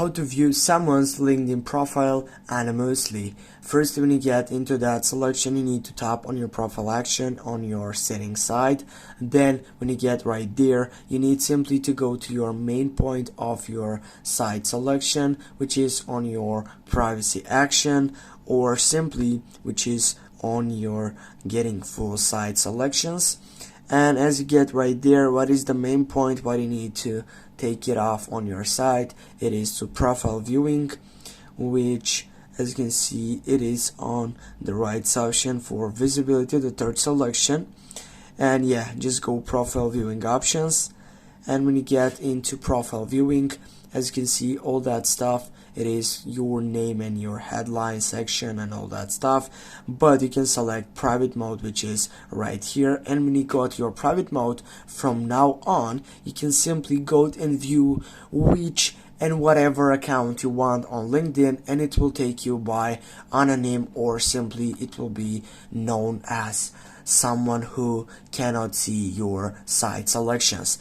how to view someone's LinkedIn profile anonymously. First, when you get into that selection, you need to tap on your profile action on your settings side. Then when you get right there, you need simply to go to your main point of your site selection, which is on your privacy action, or simply which is on your getting full site selections. And as you get right there, what is the main point, what you need to take it off on your site? It is to profile viewing, which as you can see it is on the right section for visibility, the third selection. And yeah, just go profile viewing options, and when you get into profile viewing, as you can see all that stuff, it is your name and your headline section and all that stuff, but you can select private mode, which is right here. And when you got your private mode, from now on you can simply go and view which and whatever account you want on LinkedIn, and it will take you by anonym, or simply it will be known as someone who cannot see your site selections.